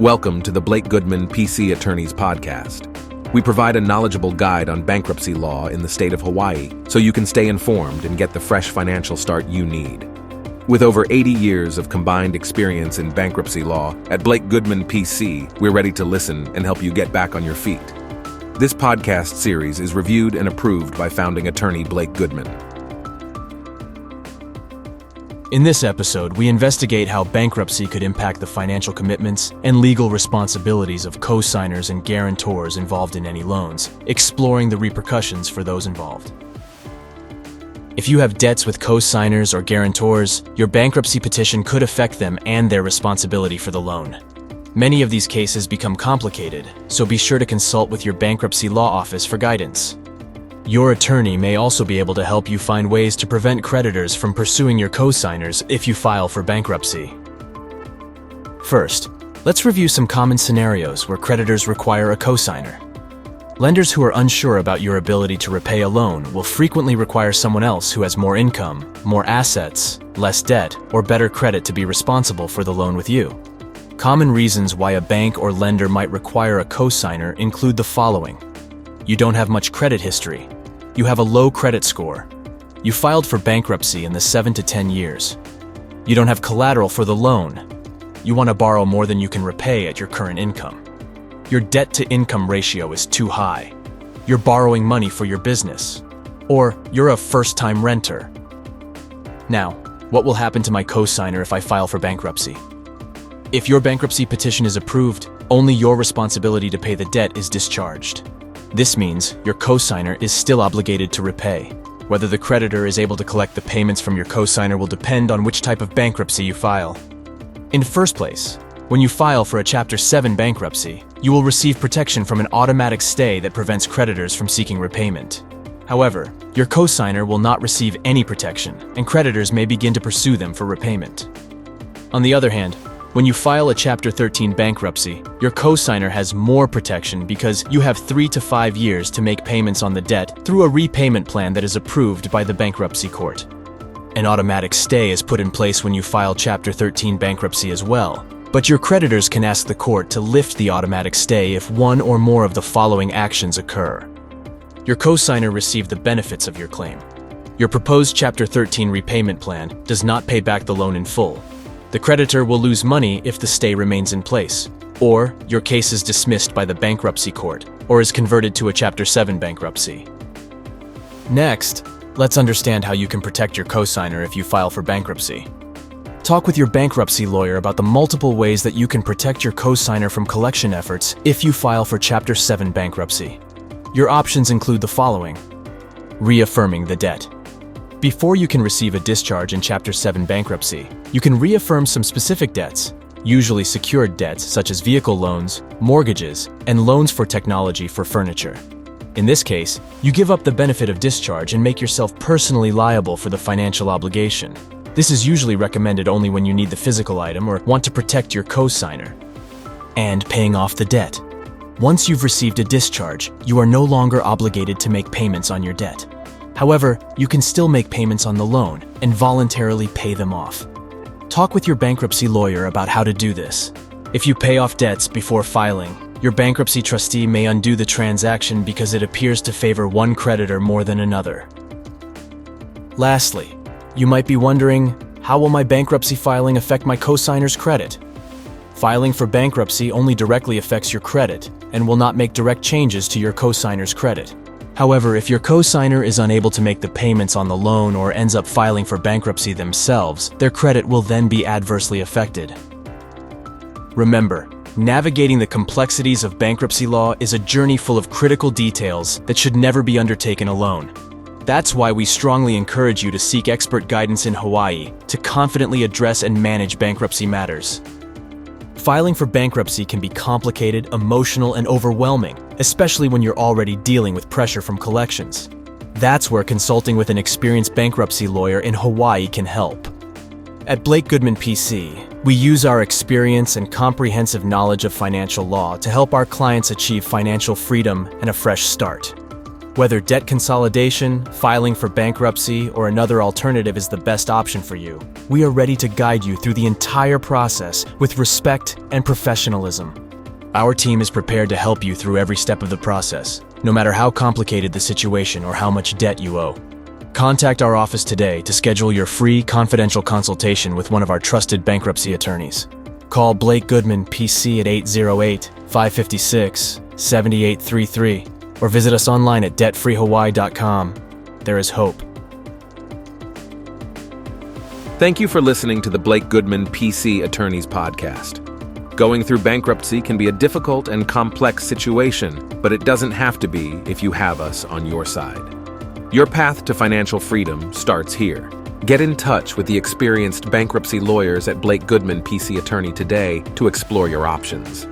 Welcome to the Blake Goodman PC Attorneys Podcast. We provide a knowledgeable guide on bankruptcy law in the state of Hawaii so you can stay informed and get the fresh financial start you need. With over 80 years of combined experience in bankruptcy law, at Blake Goodman PC, we're ready to listen and help you get back on your feet. This podcast series is reviewed and approved by founding attorney Blake Goodman. In this episode, we investigate how bankruptcy could impact the financial commitments and legal responsibilities of co-signers and guarantors involved in any loans, exploring the repercussions for those involved. If you have debts with co-signers or guarantors, your bankruptcy petition could affect them and their responsibility for the loan. Many of these cases become complicated, so be sure to consult with your bankruptcy law office for guidance. Your attorney may also be able to help you find ways to prevent creditors from pursuing your co-signers if you file for bankruptcy. First, let's review some common scenarios where creditors require a co-signer. Lenders who are unsure about your ability to repay a loan will frequently require someone else who has more income, more assets, less debt, or better credit to be responsible for the loan with you. Common reasons why a bank or lender might require a co-signer include the following. You don't have much credit history. You have a low credit score. You filed for bankruptcy in the 7 to 10 years. You don't have collateral for the loan. You want to borrow more than you can repay at your current income. Your debt-to-income ratio is too high. You're borrowing money for your business. Or you're a first-time renter. Now, what will happen to my co-signer if I file for bankruptcy? If your bankruptcy petition is approved, only your responsibility to pay the debt is discharged. This means your co-signer is still obligated to repay. Whether the creditor is able to collect the payments from your co-signer will depend on which type of bankruptcy you file. In the first place, when you file for a Chapter 7 bankruptcy, you will receive protection from an automatic stay that prevents creditors from seeking repayment. However, your co-signer will not receive any protection, and creditors may begin to pursue them for repayment. On the other hand, when you file a Chapter 13 bankruptcy, your co-signer has more protection because you have 3 to 5 years to make payments on the debt through a repayment plan that is approved by the bankruptcy court. An automatic stay is put in place when you file Chapter 13 bankruptcy as well, but your creditors can ask the court to lift the automatic stay if one or more of the following actions occur. Your co-signer received the benefits of your claim. Your proposed Chapter 13 repayment plan does not pay back the loan in full. The creditor will lose money if the stay remains in place, or your case is dismissed by the bankruptcy court, or is converted to a Chapter 7 bankruptcy. Next, let's understand how you can protect your co-signer if you file for bankruptcy. Talk with your bankruptcy lawyer about the multiple ways that you can protect your co-signer from collection efforts if you file for Chapter 7 bankruptcy. Your options include the following. Reaffirming the debt. Before you can receive a discharge in Chapter 7 bankruptcy, you can reaffirm some specific debts, usually secured debts such as vehicle loans, mortgages, and loans for technology for furniture. In this case, you give up the benefit of discharge and make yourself personally liable for the financial obligation. This is usually recommended only when you need the physical item or want to protect your co-signer. And paying off the debt. Once you've received a discharge, you are no longer obligated to make payments on your debt. However, you can still make payments on the loan and voluntarily pay them off. Talk with your bankruptcy lawyer about how to do this. If you pay off debts before filing, your bankruptcy trustee may undo the transaction because it appears to favor one creditor more than another. Lastly, you might be wondering, how will my bankruptcy filing affect my co-signer's credit? Filing for bankruptcy only directly affects your credit and will not make direct changes to your co-signer's credit. However, if your co-signer is unable to make the payments on the loan or ends up filing for bankruptcy themselves, their credit will then be adversely affected. Remember, navigating the complexities of bankruptcy law is a journey full of critical details that should never be undertaken alone. That's why we strongly encourage you to seek expert guidance in Hawaii to confidently address and manage bankruptcy matters. Filing for bankruptcy can be complicated, emotional, and overwhelming, especially when you're already dealing with pressure from collections. That's where consulting with an experienced bankruptcy lawyer in Hawaii can help. At Blake Goodman PC, we use our experience and comprehensive knowledge of financial law to help our clients achieve financial freedom and a fresh start. Whether debt consolidation, filing for bankruptcy, or another alternative is the best option for you, we are ready to guide you through the entire process with respect and professionalism. Our team is prepared to help you through every step of the process, no matter how complicated the situation or how much debt you owe. Contact our office today to schedule your free, confidential consultation with one of our trusted bankruptcy attorneys. Call Blake Goodman, PC at 808-556-7833 or visit us online at debtfreehawaii.com. There is hope. Thank you for listening to the Blake Goodman PC Attorneys Podcast. Going through bankruptcy can be a difficult and complex situation, but it doesn't have to be if you have us on your side. Your path to financial freedom starts here. Get in touch with the experienced bankruptcy lawyers at Blake Goodman PC Attorney today to explore your options.